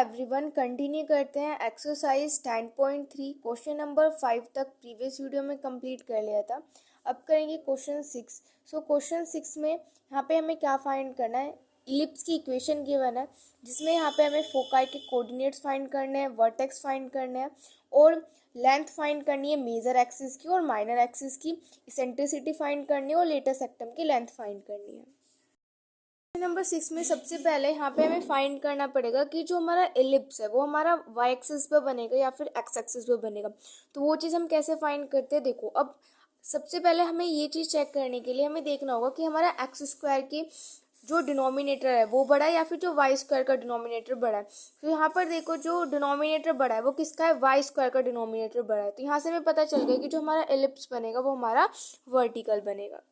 Everyone, continue करते हैं exercise 10.3 question number 5 तक प्रीवियस वीडियो में कंप्लीट कर लिया था। अब करेंगे क्वेश्चन 6। क्वेश्चन 6 में यहाँ पे हमें क्या फाइंड करना है। इलिप्स की इक्वेशन गिवन है जिसमें यहाँ पे हमें फोकाई के कोऑर्डिनेट्स फाइंड करने हैं, वर्टेक्स फाइंड करने हैं और लेंथ फाइंड करनी है मेजर एक्सिस की और माइनर एक्सिस की, इसेंट्रिसिटी फाइंड करनी है और लेटेस्ट सेक्टम की लेंथ फाइंड करनी है। नंबर 6 में सबसे पहले यहाँ पे हमें फाइंड करना पड़ेगा कि जो हमारा एलिप्स है वो हमारा वाई एक्सिस पे बनेगा या फिर एक्स एक्सिस पे बनेगा। तो वो चीज़ हम कैसे फाइंड करते हैं, देखो। अब सबसे पहले हमें ये चीज़ चेक करने के लिए हमें देखना होगा कि हमारा एक्स स्क्वायर की जो डिनोमिनेटर है वो बड़ा है या फिर जो वाई स्क्वायर का डिनोमिनेटर बड़ा है। तो यहाँ पर देखो, जो डिनोमिनेटर बड़ा है वो किसका है, वाई स्क्वायर का डिनोमिनेटर बड़ा है। तो यहाँ से हमें पता चल गया कि जो हमारा एलिप्स बनेगा वो हमारा वर्टिकल बनेगा।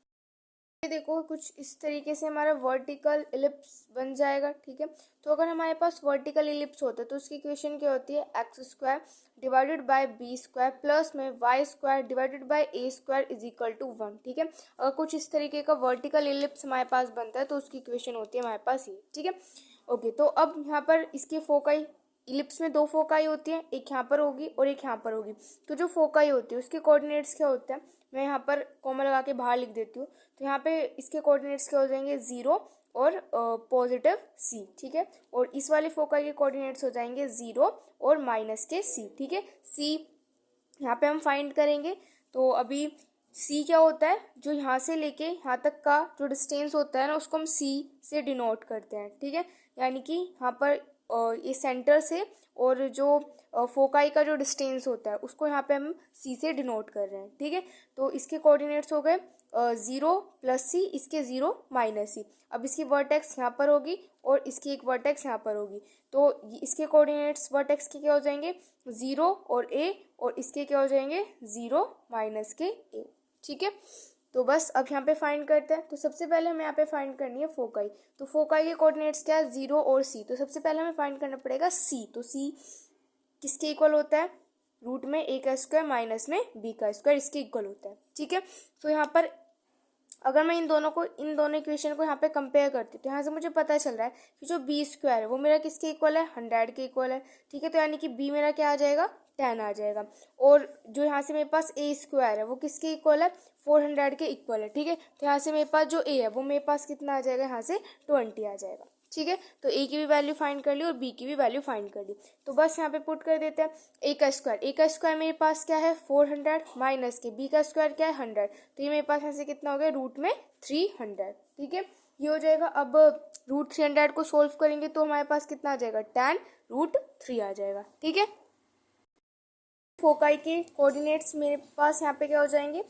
देखो, कुछ इस तरीके से हमारा वर्टिकल इलिप्स बन जाएगा, ठीक है। तो अगर हमारे पास वर्टिकल इलिप्स होता है तो उसकी इक्वेशन क्या होती है, x square divided by b square plus में y square divided by a square is equal to 1, ठीक है। अगर कुछ इस तरीके का वर्टिकल इलिप्स हमारे पास बनता है तो उसकी इक्वेशन होती है हमारे पास ये, ठीक है। ओके, तो अब यहाँ पर इसके फोकाई, इलिप्स में दो फोकाई होती है, एक यहाँ पर होगी और एक यहाँ पर होगी। तो जो फोकाई होती है उसके कोऑर्डिनेट्स क्या होते हैं, मैं यहाँ पर कॉमा लगा के बाहर लिख देती हूँ। तो यहाँ पे इसके कोऑर्डिनेट्स क्या हो जाएंगे, 0 और पॉजिटिव c, ठीक है। और इस वाले फोकाई के कोऑर्डिनेट्स हो जाएंगे 0 और माइनस के c, ठीक है। c यहाँ पे हम फाइंड करेंगे। तो अभी c क्या होता है, जो यहाँ से लेके यहाँ तक का जो डिस्टेंस होता है ना उसको हम c से डिनोट करते हैं, ठीक है। यानी कि यहाँ पर ये सेंटर से और जो फोकाई का जो डिस्टेंस होता है उसको यहाँ पे हम c से डिनोट कर रहे हैं, ठीक है। तो इसके कोऑर्डिनेट्स हो गए 0 प्लस सी, इसके 0 माइनस सी। अब इसकी वर्टेक्स यहाँ पर होगी और इसकी एक वर्टेक्स यहाँ पर होगी। तो इसके कोऑर्डिनेट्स वर्टेक्स के क्या हो जाएंगे, 0 और a, और इसके क्या हो जाएंगे 0 माइनस के a, ठीक है। तो बस अब यहाँ पे फाइंड करते हैं। तो सबसे पहले हमें यहाँ पे फाइंड करनी है फोकाई। तो फोकाई के कोऑर्डिनेट्स क्या है, 0 और c। तो सबसे पहले हमें फाइंड करना पड़ेगा c। तो c किसके इक्वल होता है, रूट में a का स्क्वायर माइनस में b का स्क्वायर, इसके इक्वल होता है, ठीक है। तो यहाँ पर अगर मैं इन दोनों इक्वेशन को यहाँ पे कंपेयर करती हूँ तो यहाँ से मुझे पता चल रहा है कि जो b स्क्वायर है वो मेरा किसके इक्वल है, 100 के इक्वल है, ठीक है। तो यानी कि b मेरा क्या आ जाएगा, 10 आ जाएगा। और जो यहाँ से मेरे पास a स्क्वायर है वो किसके इक्वल है, 400 के इक्वल है, ठीक है। तो यहाँ से मेरे पास जो a है वो मेरे पास कितना आ जाएगा, यहाँ से 20 आ जाएगा, ठीक है। तो a की भी वैल्यू फाइंड कर ली और b की भी वैल्यू फाइंड कर ली। तो बस यहाँ पे पुट कर देते हैं a का स्क्वायर मेरे पास क्या है 400 माइनस के b का स्क्वायर क्या है 100। तो ये मेरे पास यहाँ से कितना हो गया, रूट में 300, ठीक है। ये हो जाएगा। अब रूट 300 को सोल्व करेंगे तो हमारे पास कितना आ जाएगा, tan रूट 3 आ जाएगा, ठीक है। फोकाई के कोऑर्डिनेट्स मेरे पास यहाँ पे क्या हो जाएंगे,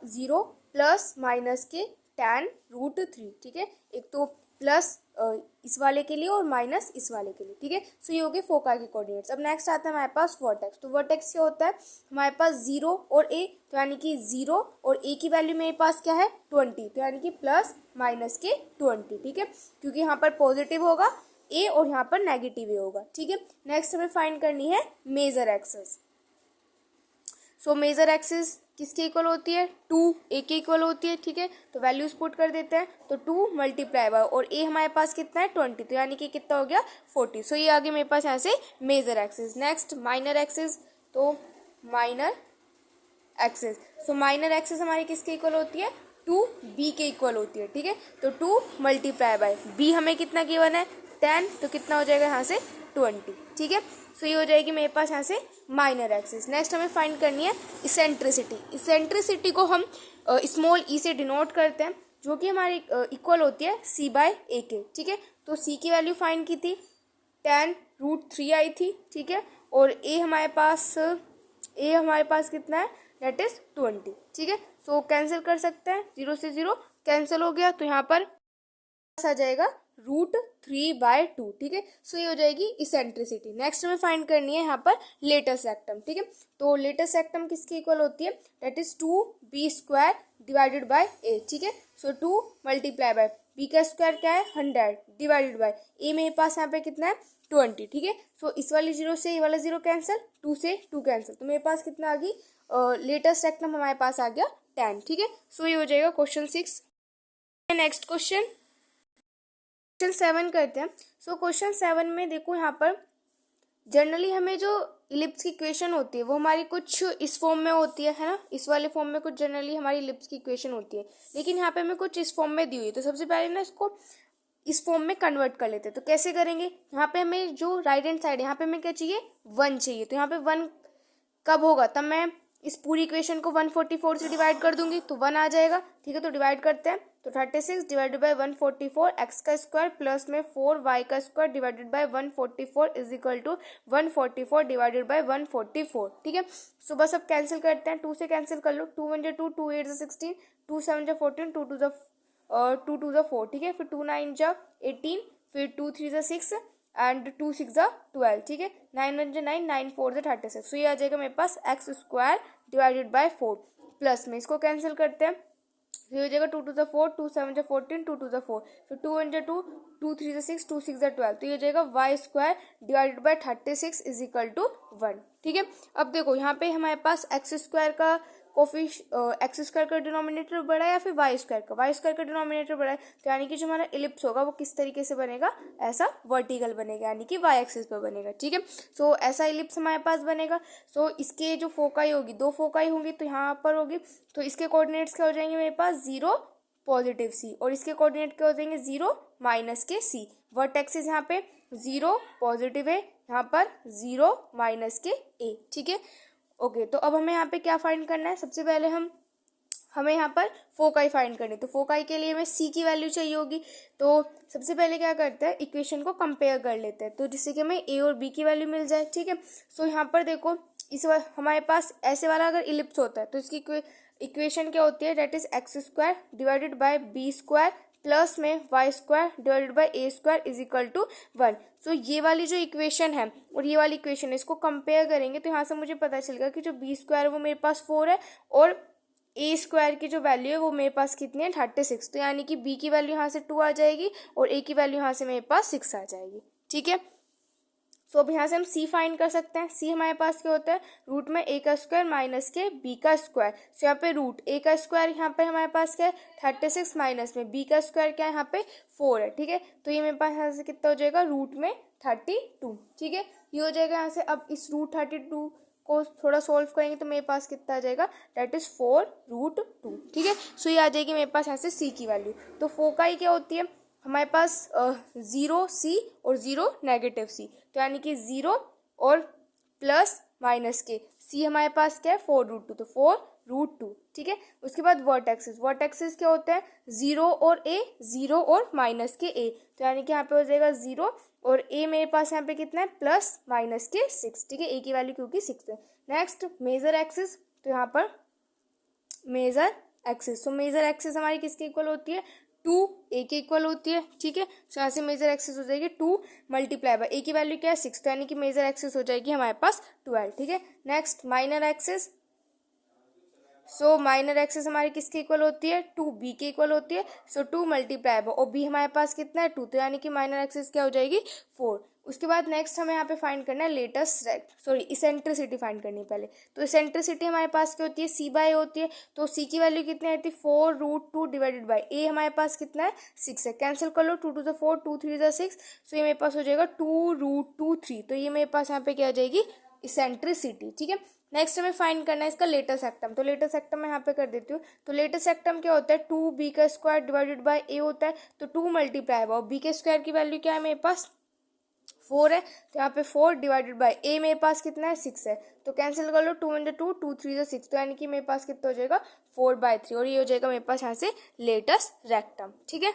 0 प्लस माइनस के tan रूट 3, ठीक है। एक तो प्लस इस वाले के लिए और माइनस इस वाले के लिए, ठीक है। सो ये हो गए फोकाई के कोऑर्डिनेट्स। अब नेक्स्ट आता है हमारे पास वर्टेक्स। तो वर्टेक्स क्या होता है, हमारे पास 0 और a, तो यानी कि 0 और a की वैल्यू मेरे पास क्या है 20, तो यानी कि प्लस माइनस के 20, ठीक है। क्योंकि यहाँ पर पॉजिटिव होगा a और यहाँ पर नेगेटिव a होगा, ठीक है। नेक्स्ट हमें फाइंड करनी है major axis. So major axis किसके इक्वल होती है, 2a के इक्वल होती है, ठीक है। तो वैल्यूज पुट कर देते हैं। तो 2 मल्टीप्लाई बाय, और a हमारे पास कितना है 20, तो यानी कि कितना हो गया 40। सो ये आगे मेरे पास यहाँ से major axis. Next minor axis. तो minor axis, so minor axis हमारी किसके इक्वल होती है, 2b के इक्वल होती है, ठीक है। तो 2 मल्टीप्लाई बाय b हमें कितना गिवन है 10, तो कितना हो जाएगा यहाँ से 20, ठीक है। सो ये हो जाएगी मेरे पास यहाँ से माइनर एक्सिस। नेक्स्ट हमें फाइंड करनी है इसेंट्रिसिटी। इसेंट्रिसिटी को हम स्मॉल ई से डिनोट करते हैं, जो कि हमारी इक्वल होती है c बाय a के, ठीक है। तो c की वैल्यू फाइंड की थी, tan रूट 3 आई थी, ठीक है। और a हमारे पास कितना है, दैट इज 20, ठीक है। सो कैंसिल कर सकते हैं, 0 से 0 कैंसिल हो गया। तो यहाँ पर आ जाएगा रूट 3/2, ठीक है। सो ये हो जाएगी इसेंट्रिसिटी। नेक्स्ट हमें फाइंड करनी है यहाँ पर लेटेस्ट सेक्टम, ठीक है। तो लेटेस्ट सेक्टम किसकी इक्वल होती है, that is 2b square divided by a, ठीक है। सो 2 मल्टीप्लाई बाय b का स्क्वायर क्या है 100 डिवाइडेड बाय a मेरे पास यहाँ पे कितना है 20, ठीक है। सो इस वाले 0 से ये वाला 0 कैंसिल, 2 से 2 कैंसिल, तो मेरे पास कितना आ गई, लेटेस्ट सेक्टम हमारे पास आ गया 10, ठीक है। सो ये हो जाएगा क्वेश्चन 6। नेक्स्ट क्वेश्चन 7 करते हैं। क्वेश्चन 7 में देखो यहाँ पर जनरली हमें जो इलिप्स की इक्वेशन होती है वो हमारी कुछ इस फॉर्म में होती है ना, इस वाले फॉर्म में कुछ जनरली हमारी इलिप्स की इक्वेशन होती है, लेकिन यहाँ पे हमें कुछ इस फॉर्म में दी हुई है। तो सबसे पहले ना इसको इस फॉर्म में कन्वर्ट कर लेते हैं। तो कैसे करेंगे, यहाँ पे हमें जो राइट हैंड साइड है यहाँ पे हमें क्या चाहिए, 1 चाहिए। तो यहाँ पे 1 कब होगा, तब मैं इस पूरी इक्वेशन को 144 से डिवाइड कर दूंगी तो 1 आ जाएगा। ठीक है, तो डिवाइड करते हैं। तो 36 डिवाइडेड बाय 144 एक्स का स्क्वायर प्लस में 4 वाई का square divided by 144 is equal to 144 divided by 144। ठीक है, सो बस अब कैंसिल करते हैं, 2 से कैंसिल कर लो, 2 1 2, 2 8 16, 2 7 14, 2 2 4। ठीक है, फिर 2 9 18, फिर 2 3 6 एंड 2 6 12। ठीक है, 9 1 9, 9 4 36। सो ये आ जाएगा मेरे पास x square divided by 4 plus में इसको कैंसिल करते हैं। ये हो जाएगा 2 2 4, 2 7 14, 2 2 4, फिर 2 1 2, 2 3 6, 2 6 12। तो ये हो जाएगा y square divided by 36 is equal to 1। ठीक है, अब देखो यहाँ पे हमारे पास एक्स स्क्वायर का एक्स स्क्वायर का डिनोमिनेटर बड़ा है या फिर वाई स्क्वायर का डिनोमिनेटर बड़ा है। तो यानी कि जो हमारा इलिप्स होगा वो किस तरीके से बनेगा, ऐसा वर्टिकल बनेगा, यानी कि वाई एक्सिस पे बनेगा। ठीक है, सो ऐसा इलिप्स हमारे पास बनेगा। सो इसके जो फोकाई होगी, 2 फोकाई होंगी, तो यहाँ पर होगी, तो इसके कोऑर्डिनेट्स क्या हो जाएंगे मेरे पास, 0 पॉजिटिव सी, और इसके कोऑर्डिनेट क्या हो जाएंगे, 0 माइनस के सी। वर्टेक्सिस यहाँ पे 0 पॉजिटिव है, यहाँ पर 0 माइनस के ए। ठीक है, ओके, तो अब हमें यहाँ पे क्या फाइंड करना है, सबसे पहले हमें यहाँ पर फोकाई फाइंड करनी है। तो फोकाई के लिए हमें सी की वैल्यू चाहिए होगी। तो सबसे पहले क्या करते हैं, इक्वेशन को कंपेयर कर लेते हैं, तो जिससे कि हमें ए और बी की वैल्यू मिल जाए। ठीक है, सो यहाँ पर देखो, इस हमारे पास ऐसे वाला अगर इलिप्स होता है तो इसकी इक्वेशन क्या होती है, that is x square divided by b square plus में y square divided by a square is equal to 1। So ये वाली जो इक्वेशन है और ये वाली इक्वेशन है, इसको कंपेयर करेंगे तो यहाँ से मुझे पता चलेगा कि जो बी स्क्वायर है वो मेरे पास 4 है और ए स्क्वायर की जो वैल्यू है वो मेरे पास कितनी है, 36। तो यानी कि बी की वैल्यू यहाँ से 2 आ जाएगी और ए की वैल्यू यहाँ से मेरे पास 6 आ जाएगी। ठीक है, सो अब यहाँ से हम सी फाइंड कर सकते हैं। सी हमारे पास क्या होता है, रूट में ए का स्क्वायर माइनस के बी का स्क्वायर। सो यहाँ पे रूट ए का स्क्वायर यहाँ पे हमारे पास क्या है, 36 माइनस में बी का स्क्वायर क्या है, यहाँ पे 4 है। ठीक है, तो ये मेरे पास यहाँ से कितना हो जाएगा, रूट में 32। ठीक है, ये हो जाएगा यहाँ से। अब इस रूट 32 को थोड़ा सोल्व करेंगे तो मेरे पास कितना आ जाएगा, दैट इज 4√2। ठीक है, सो ये आ जाएगी मेरे पास यहाँ से सी की वैल्यू। तो फोकाई क्या होती है हमारे पास, 0 सी और 0 नेगेटिव सी, तो यानी कि 0 और प्लस माइनस के। सी हमारे पास क्या है, 4√2, तो 4√2। ठीक है, उसके बाद वर्टेक्सिस क्या होता है, 0 और ए, 0 और माइनस के ए, तो यानी कि यहाँ पे हो जाएगा 0 और ए मेरे पास यहाँ पे कितना है, प्लस माइनस के 6। ठीक है, ए की वैल्यू क्योंकि 6 है। नेक्स्ट मेजर एक्सिस, तो यहाँ पर मेजर एक्सिस, तो मेजर एक्सिस हमारी किसके इक्वल होती है, 2 ए के इक्वल होती है। ठीक है, सो यहाँ से मेजर एक्सिस हो जाएगी 2 मल्टीप्लाई बाय ए की वैल्यू क्या है, 6, तो यानी कि मेजर एक्सिस हो जाएगी हमारे पास 12। ठीक है, next minor axis, so minor axis हमारी किसके इक्वल होती है, 2 बी के इक्वल होती है। सो 2 मल्टीप्लाई बाय, और बी हमारे पास कितना है, 2, तो यानी कि माइनर एक्सिस क्या हो जाएगी, 4। उसके बाद नेक्स्ट हमें यहाँ पे फाइंड करना है इसेंट्रिसिटी फाइंड करनी है पहले। तो इसेंट्रिसिटी हमारे पास क्या होती है, सी बाय होती है। तो सी की वैल्यू कितनी आती है, 4√2 डिवाइडेड बाय ए हमारे पास कितना है, 6 है। कैंसिल कर लो, 2 2 4, 2 3 6, सो ये मेरे पास हो जाएगा 2√2 तो ये मेरे पास यहाँ पे क्या आ जाएगी, इसेंट्रिसिटी। ठीक है, नेक्स्ट हमें फाइंड करना है इसका लेटेस्ट सेक्टम। तो लेटेस्ट सेक्टम मैं यहाँ पे कर देती हूँ। तो लेटेस्ट सेक्टम क्या होता है, 2 बी का स्क्वायर डिवाइडेड बाय ए होता है। तो 2 मल्टीप्लाई बाय बी के स्क्वायर की वैल्यू क्या है मेरे पास, 4 है, तो यहाँ पे 4 डिवाइडेड बाय ए मेरे पास कितना है, 6 है। तो कैंसिल कर लो, 2 1 2, 2 3 6, तो यानी कि मेरे पास कितना हो जाएगा, 4/3, और ये हो जाएगा मेरे पास यहाँ से लेटेस्ट रेक्टम। ठीक है,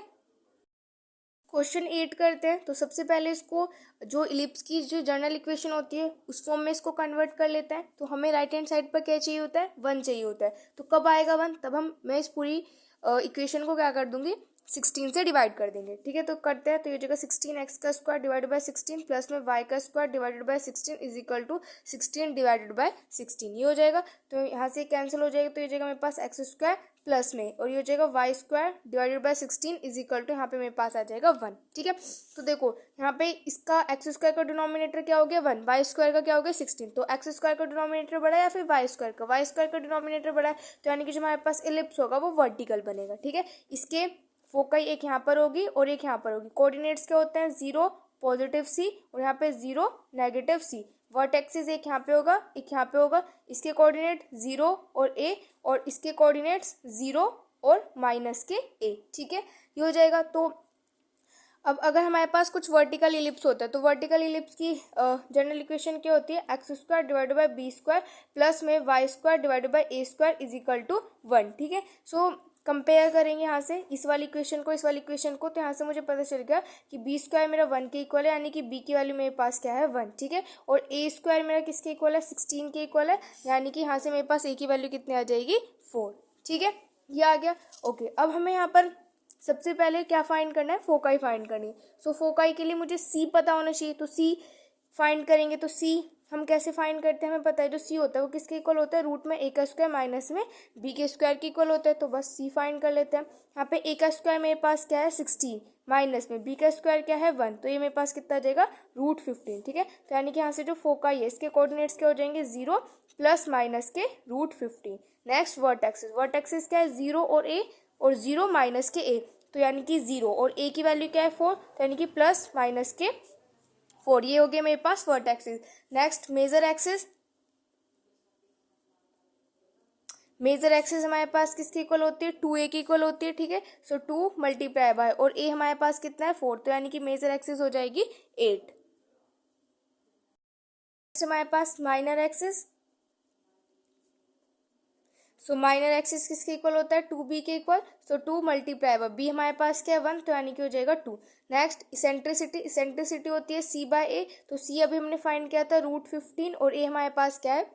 क्वेश्चन 8 करते हैं। तो सबसे पहले इसको जो इलिप्स की जो जनरल इक्वेशन होती है उस फॉर्म में इसको कन्वर्ट कर लेते हैं। तो हमें राइट हैंड साइड पर क्या चाहिए होता है, 1 चाहिए होता है। तो कब आएगा 1, तब मैं इस पूरी इक्वेशन को क्या कर दूंगी, 16 से डिवाइड कर देंगे। ठीक है, तो करते हैं। तो ये जगह 16 एक्स का स्क्वायर डिवाइडेड बाय 16 प्लस में वाई का square divided by 16 is equal to 16 divided by 16, ये हो जाएगा। तो यहाँ से कैंसिल हो जाएगा, तो ये जगह मेरे पास एक्स स्क्वायर प्लस में, और ये हो जाएगा y square divided by 16 is equal to, यहाँ पे मेरे पास आ जाएगा 1। ठीक है, तो देखो यहाँ पे इसका एक्स स्क्वायर का डिनोमिनेटर क्या हो गया 1, वाई स्क्वायर का क्या हो गया 16। तो एक्स स्क्वायर का डिनोमिनेटर बड़ा है या फिर वाई स्क्वायर का डिनोमिनेटर बड़ा है, तो यानी कि जो हमारे पास इलिप्स होगा वो वर्टिकल बनेगा। ठीक है, इसके फोकाई एक यहाँ पर होगी और एक यहाँ पर होगी। कोऑर्डिनेट्स क्या होते हैं, 0 पॉजिटिव सी और यहाँ पे 0 नेगेटिव सी। वर्टेक्सेस एक यहाँ पे होगा एक यहाँ पे होगा, इसके कोऑर्डिनेट 0 और a और इसके कोऑर्डिनेट्स 0 और माइनस के a। ठीक है, ये हो जाएगा। तो अब अगर हमारे पास कुछ वर्टिकल इलिप्स होता है तो वर्टिकल इलिप्स की जनरल इक्वेशन क्या होती है, x square divided by b square plus में y square divided by a square is equal to 1। ठीक है, सो कंपेयर करेंगे यहाँ से इस वाली इक्वेशन को इस वाली इक्वेशन को, तो यहाँ से मुझे पता चल गया कि बी स्क्वायर मेरा 1 के इक्वल है, यानी कि बी की वैल्यू मेरे पास क्या है 1। ठीक है, और ए स्क्वायर मेरा किसके इक्वल है 16 के इक्वल है, यानी कि यहाँ से मेरे पास ए की वैल्यू कितनी आ जाएगी 4। ठीक है, ये आ गया। ओके, अब हमें यहाँ पर सबसे पहले क्या फाइंड करना है, फोकाई फाइंड करनी है। सो फोकाई के लिए मुझे सी पता होना चाहिए, तो सी फाइंड करेंगे। तो सी हम कैसे फाइंड करते हैं, हमें पता है जो सी होता है वो किसके इक्वल होता है, रूट में ए का स्क्वायर माइनस में बी के स्क्वायर के इक्वल होता है। तो बस सी फाइंड कर लेते हैं। यहाँ पे ए का स्क्वायर मेरे पास क्या है 16 माइनस में बी का स्क्वायर क्या है 1, तो ये मेरे पास कितना आ जाएगा √15। ठीक है, तो यानी कि यहाँ से जो फोकाई है इसके कोऑर्डिनेट्स क्या हो जाएंगे 0 प्लस माइनस के √15। नेक्स्ट वर्टेक्सेस, वर्टेक्सेस क्या है 0 और ए और 0 माइनस के ए, तो यानी कि 0 और ए की वैल्यू क्या है 4, तो यानी कि प्लस माइनस के 4। ये हो गया मेरे पास vertexes. Next major axis, major axis हमारे पास किसकी इक्वल होती है 2a की इक्वल होती है। ठीक है, सो 2 मल्टीप्लाई बाय और a हमारे पास कितना है 4, तो यानी कि मेजर एक्सिस हो जाएगी 8। हमारे पास minor axis, so minor axis किसके इक्वल होता है 2b के equal, so 2 multiply by b हमारे पास क्या है 1, तो यानी कि हो जाएगा 2। नेक्स्ट इसेंट्रिसिटी, इसेंट्रिसिटी होती है c बाय a, तो c अभी हमने फाइंड किया था √15 और a हमारे पास क्या है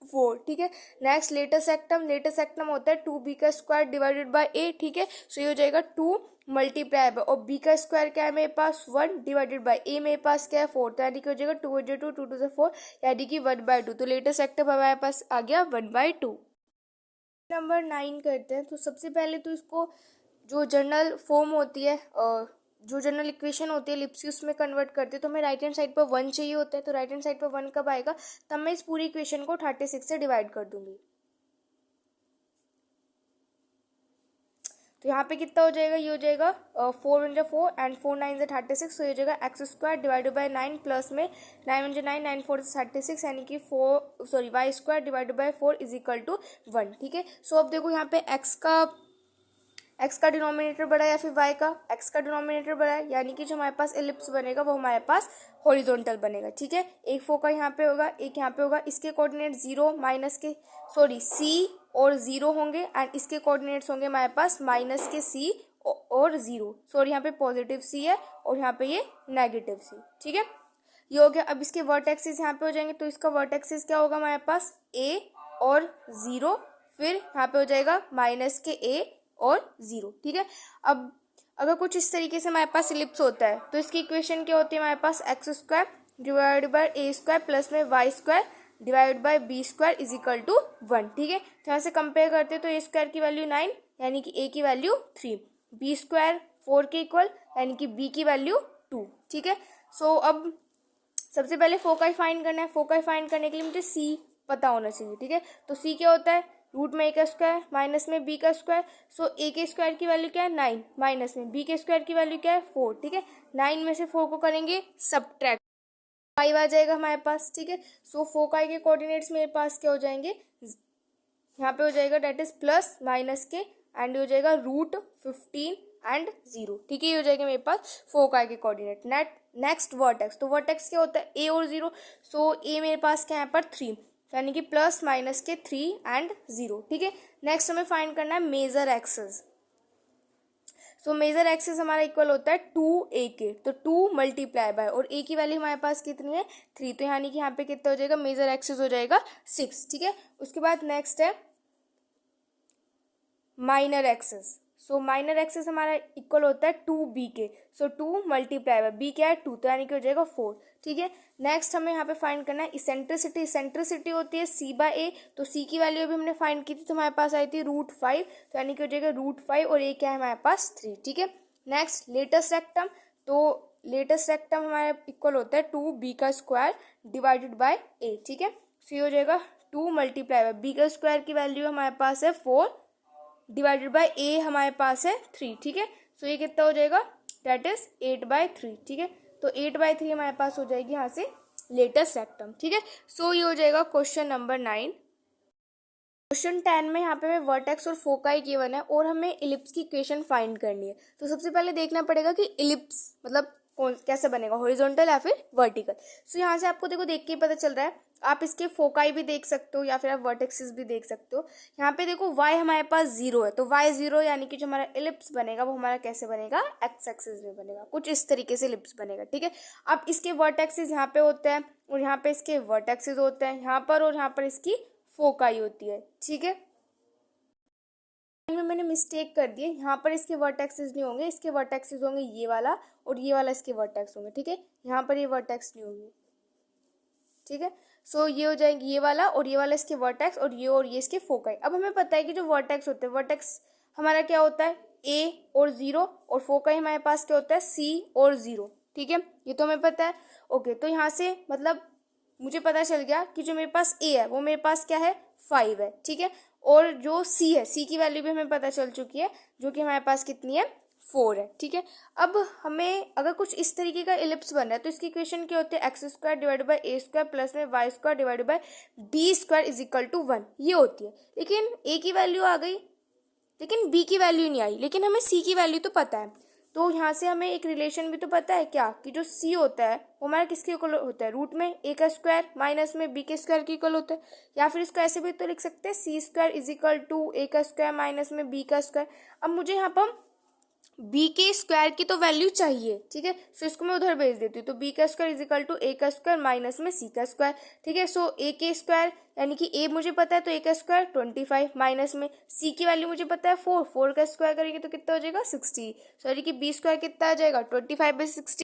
4। ठीक है, नेक्स्ट लेटेस्ट एक्टम, लेटेस्ट एक्टम होता है 2b का स्क्वायर डिवाइडेड बाय a। ठीक है, सो ये हो जाएगा 2 मल्टीप्लाई बाय और b का स्क्वायर क्या है मेरे पास 1 डिवाइडेड बाय a मेरे पास क्या है 4, तो यानी कि हो जाएगा 2 2 2 2 4 यानी कि 1/2। तो लेटेस्ट एक्टम हमारे पास आ गया 1/2। नंबर 9 करते हैं। तो सबसे पहले तो इसको जो जनरल फॉर्म होती है जो जनरल इक्वेशन होती है एलिप्स की उसमें कन्वर्ट करते हैं। तो हमें राइट हैंड साइड पर 1 चाहिए होता है, तो राइट हैंड साइड पर 1 कब आएगा, तब मैं इस पूरी इक्वेशन को 36 से डिवाइड कर दूंगी। तो यहाँ पे कितना हो जाएगा, ये हो जाएगा 4 × 4 एंड 4 9 36, तो ये हो जाएगा x square divided by 9 plus में 9 × 9 9 4 36, यानी कि y square divided by 4 is equal to 1। ठीक है, सो अब देखो यहाँ पे एक्स का डिनोमिनेटर बढ़ा या फिर वाई का, एक्स का डिनोमिनेटर बढ़ा है, यानी कि जो हमारे पास एलिप्स बनेगा वो हमारे पास हॉरिजॉन्टल बनेगा। ठीक है, एक फोका यहाँ पे होगा एक यहाँ पे होगा, इसके कोऑर्डिनेट 0 माइनस के सी और 0 होंगे एंड इसके कोऑर्डिनेट्स होंगे हमारे पास माइनस के सी और 0। सॉरी, यहाँ पे पॉजिटिव सी है और यहाँ पे ये नेगेटिव सी। ठीक है, ये हो गया। अब इसके वर्टेक्सेस यहाँ पे हो जाएंगे, तो इसका वर्टेक्सेस क्या होगा हमारे पास a और 0, फिर यहाँ पे हो जाएगा माइनस के a और 0। ठीक है, अब अगर कुछ इस तरीके से हमारे पास इलिप्स होता है तो इसकी इक्वेशन क्या होती है हमारे पास x square divided by a square plus में y square divide by b square is equal to 1। ठीक है, तो यहाँ से कंपेयर करते हैं तो a स्क्वायर की वैल्यू 9 यानी कि a की वैल्यू 3, बी स्क्वायर 4 के इक्वल यानी कि b की वैल्यू 2। ठीक है, सो अब सबसे पहले फोकाई फाइंड करना है। फोकाई फाइंड करने के लिए मुझे c पता होना चाहिए। ठीक है, तो c क्या होता है रूट में a का स्क्वायर माइनस में b का स्क्वायर, सो a के स्क्वायर की वैल्यू क्या है 9 माइनस में b के स्क्वायर की वैल्यू क्या है 4। ठीक है, 9 में से 4 को करेंगे सबट्रैक्ट, 5 आ जाएगा हमारे पास। ठीक है, सो फोकाई के कोऑर्डिनेट्स मेरे पास क्या हो जाएंगे, यहाँ पे हो जाएगा डेट इज प्लस माइनस के एंड हो जाएगा √15 एंड 0। ठीक है, ये हो जाएगा मेरे पास फोकाई के कोऑर्डिनेट। नेक्स्ट वर्टेक्स, तो वर्टेक्स क्या होता है a और 0, सो a मेरे पास क्या है यहाँ पर 3, यानी कि प्लस माइनस के 3 एंड 0। ठीक है, नेक्स्ट हमें फाइंड करना है major axis. So major axis हमारा इक्वल होता है 2a के, तो 2 मल्टीप्लाई बाय और a की वैल्यू हमारे पास कितनी है 3, तो यानी कि यहाँ पे कितना हो जाएगा मेजर एक्सिस हो जाएगा 6। ठीक है, उसके बाद नेक्स्ट है minor axis. So minor axis हमारा इक्वल होता है 2b के, सो 2 मल्टीप्लाई बाय b क्या है 2, तो यानी कि हो जाएगा 4। ठीक है, नेक्स्ट हमें यहाँ पे फाइंड करना है इसेंट्रिसिटी। इसेंट्रिसिटी होती है c/a, तो c की वैल्यू अभी हमने फाइंड की थी तो हमारे पास आई थी √5, तो यानी कि हो जाएगा √5 और a क्या है हमारे पास 3। ठीक है, नेक्स्ट लेटेस्ट रेक्टम, तो लेटेस्ट रेक्टम हमारे इक्वल होता है 2b का स्क्वायर डिवाइडेड बाय a। ठीक है, सो ये हो जाएगा 2 मल्टीप्लाई बाय b का स्क्वायर की वैल्यू हमारे पास है 4 डिवाइडेड बाय a हमारे पास है 3। ठीक है, सो ये कितना हो जाएगा डेट इज 8/3। ठीक है, तो 8/3 हमारे पास हो जाएगी यहाँ से लेटेस्ट रेक्टम। ठीक है, सो ये हो जाएगा क्वेश्चन नंबर 9। क्वेश्चन 10 में यहाँ पे हमें वर्टेक्स और फोकाई गिवन है और हमें इलिप्स की इक्वेशन फाइंड करनी है। तो सबसे पहले देखना पड़ेगा कि इलिप्स मतलब कौन कैसे बनेगा, हॉरिजॉन्टल या फिर वर्टिकल। सो यहाँ से आपको देखो देख के पता चल रहा है, आप इसके फोकाई भी देख सकते हो या फिर आप वर्टेक्सेस भी देख सकते हो। यहाँ पे देखो y हमारे पास 0 है, तो y 0 यानी कि जो हमारा इलिप्स बनेगा वो हमारा कैसे बनेगा, एक्स एक्सिस में बनेगा, कुछ इस तरीके से इलिप्स बनेगा। ठीक है, अब इसके वर्टेक्सेस यहाँ पे होते हैं और यहाँ पे इसके वर्टेक्सेस होते हैं यहाँ पर, और यहाँ पर इसकी फोकाई होती है। ठीक है, में मैंने मिस्टेक कर दी है, यहाँ पर इसके वर्टेक्सेस नहीं होंगे, इसके वर्टेक्सेस होंगे ये वाला और ये वाला इसके वर्टेक्स होंगे। ठीक है, यहाँ पर ये वर्टेक्स नहीं होंगे। ठीक है, सो ये हो जाएंगे ये वाला और ये वाला इसके वर्टेक्स और ये इसके फोकाई। अब हमें पता है कि जो वर्टेक्स होते हैं, वर्टेक्स हमारा क्या होता है a और 0, और फोकाई हमारे पास क्या होता है c और 0। ठीक है, ये तो हमें पता है। ओके, तो यहाँ से मतलब मुझे पता चल गया कि जो मेरे पास a है वो मेरे पास क्या है 5 है। ठीक है, और जो c है, c की वैल्यू भी हमें पता चल चुकी है, जो कि हमारे पास कितनी है 4 है। ठीक है, अब हमें अगर कुछ इस तरीके का इलिप्स बन रहा है तो इसकी इक्वेशन क्या होती है, x square divided by a square plus में y square divided by b square is equal to 1, ये होती है। लेकिन a की वैल्यू आ गई लेकिन b की वैल्यू नहीं आई, लेकिन हमें c की वैल्यू तो पता है। तो यहाँ से हमें एक रिलेशन भी तो पता है क्या, कि जो c होता है वो हमारा किसके इक्वल होता है, रूट में a का स्क्वायर माइनस में b के स्क्वायर के इक्वल होता है। या फिर इसको ऐसे भी तो लिख सकते हैं, c square is equal to a का स्क्वायर माइनस में b का स्क्वायर। अब मुझे यहाँ पर b के स्क्वायर की तो वैल्यू चाहिए। ठीक है, सो इसको मैं उधर भेज देती हूँ, तो b का square is equal to a का स्क्वायर माइनस में c का स्क्वायर। ठीक है, सो a के स्क्वायर यानी कि a मुझे पता है तो a का स्क्वायर 25 माइनस में c की वैल्यू मुझे पता है 4 का स्क्वायर करेंगे तो कितना हो जाएगा 60। सॉरी कि b स्क्वायर कितना आ जाएगा 25/60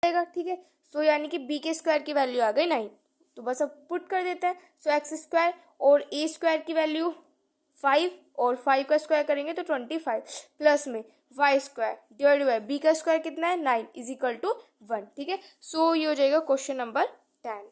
आएगा। ठीक है, सो यानी कि b के स्क्वायर की वैल्यू आ गई 9। तो बस अब पुट कर देते हैं, सो एक्स स्क्वायर और a स्क्वायर की वैल्यू 5 और 5 का स्क्वायर करेंगे तो 25 प्लस में y square divide by b का स्क्वायर कितना है 9 इज इक्वल टू 1। ठीक है, सो ये हो जाएगा क्वेश्चन नंबर 10।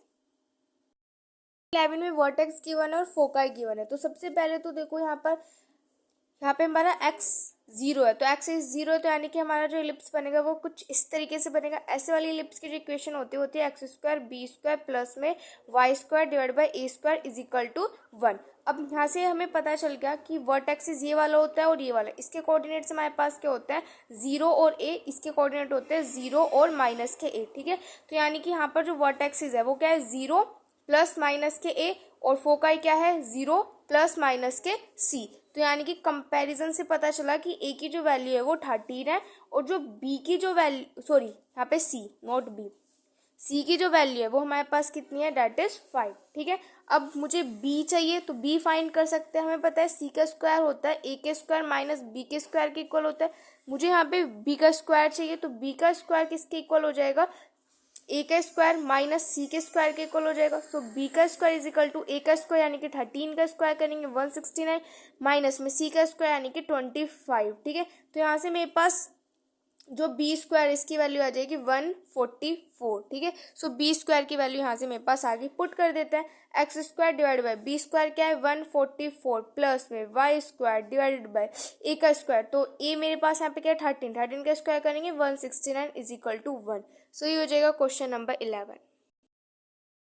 11 में वर्टेक्स गिवन है और फोकाई गिवन है। तो सबसे पहले तो देखो यहाँ पे हमारा x 0 है, तो x इज 0 है, तो यानी कि हमारा जो इलिप्स बनेगा वो कुछ इस तरीके से बनेगा। ऐसे वाली इलिप्स की जो इक्वेशन होती है x square b square plus में y square divide by a square is equal to 1। अब यहाँ से हमें पता चल गया कि वर्टेक्सिस ये वाला होता है और ये वाला, इसके कोऑर्डिनेट्स हमारे पास क्या होता है 0 और a, इसके कोऑर्डिनेट होते हैं 0 और माइनस के a। ठीक है, तो यानी कि यहाँ पर जो वर्टेक्सिस है वो क्या है 0 प्लस माइनस के a, और फोकाई क्या है 0 प्लस माइनस के c। तो यानी कि कंपैरिजन से पता चला कि a की जो वैल्यू है वो 13 है, और जो b की जो वैल्यू सॉरी यहाँ पे c नॉट b, c की जो वैल्यू है वो हमारे पास कितनी है डेट इज 5। ठीक है, अब मुझे b चाहिए तो b फाइंड कर सकते हैं। हमें पता है c का स्क्वायर होता है a के स्क्वायर माइनस b के स्क्वायर के इक्वल होता है। मुझे यहाँ पे b का स्क्वायर चाहिए, तो b का स्क्वायर किसके इक्वल हो जाएगा a का स्क्वायर माइनस c के स्क्वायर के इक्वल हो जाएगा। सो b का square is equal to a का स्क्वायर यानी कि 13 का स्क्वायर करेंगे 169 माइनस में c का स्क्वायर यानी कि 25। ठीक है, तो यहाँ से मेरे पास जो b स्क्वायर इसकी वैल्यू आ जाएगी 144। ठीक है, सो b स्क्वायर की वैल्यू यहाँ से मेरे पास आगे पुट कर देते हैं, x square divide by b square क्या है 144 प्लस में y square divided by a का स्क्वायर, तो a मेरे पास यहाँ पे क्या है 13 का स्क्वायर करेंगे 169 इज इक्वल टू 1। सो ये हो जाएगा क्वेश्चन नंबर 11।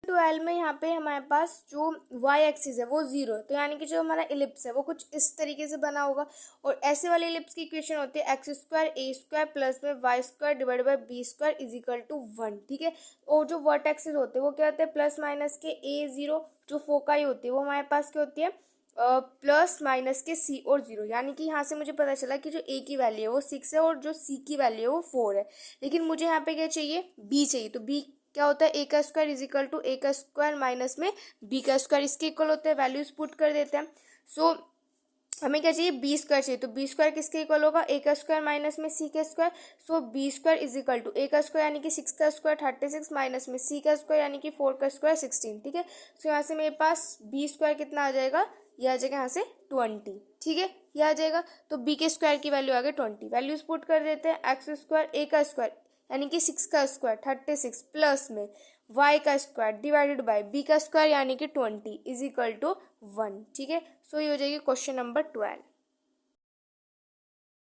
12 में यहाँ पे हमारे पास जो y एक्सिस है वो 0 है, तो यानी कि जो हमारा इलिप्स है वो कुछ इस तरीके से बना होगा। और ऐसे वाले इलिप्स की इक्वेशन होती है x square a square plus में y square divide by b square is equal to 1। ठीक है, और जो वर्टेक्सेस होते हैं वो क्या होते हैं प्लस माइनस के a 0, जो फोकाई होती है वो हमारे पास क्या होती है प्लस माइनस के c और 0। यानी कि यहाँ से मुझे पता चला कि जो a की वैल्यू है वो 6 है और जो c की वैल्यू है वो 4 है। लेकिन मुझे यहाँ पे क्या चाहिए b चाहिए, तो b क्या होता है a का square is equal to a का स्क्वायर माइनस में b का स्क्वायर, इसके इक्वल होते हैं, वैल्यूज पुट कर देते हैं। सो हमें क्या चाहिए b स्क्वायर चाहिए, तो b स्क्वायर किसके इक्वल होगा a का स्क्वायर माइनस में c का square. So b square is equal to a का स्क्वायर यानी कि 6 का स्क्वायर 36 माइनस में c का स्क्वायर यानी कि 4 का स्क्वायर 16। ठीक है, सो यहाँ से मेरे पास b स्क्वायर कितना आ जाएगा, ये आ जाएगा यहाँ से 20। ठीक है, ये आ जाएगा, तो b के स्क्वायर की वैल्यू आ गई 20। वैल्यूज पुट कर देते हैं, एक्स स्क्वायर a का स्क्वायर यानी कि 6 का स्क्वायर 36 प्लस में y का स्क्वायर डिवाइडेड बाय b का स्क्वायर यानी कि 20 इज इक्वल टू 1। ठीक है, सो ये हो जाएगी क्वेश्चन नंबर 12।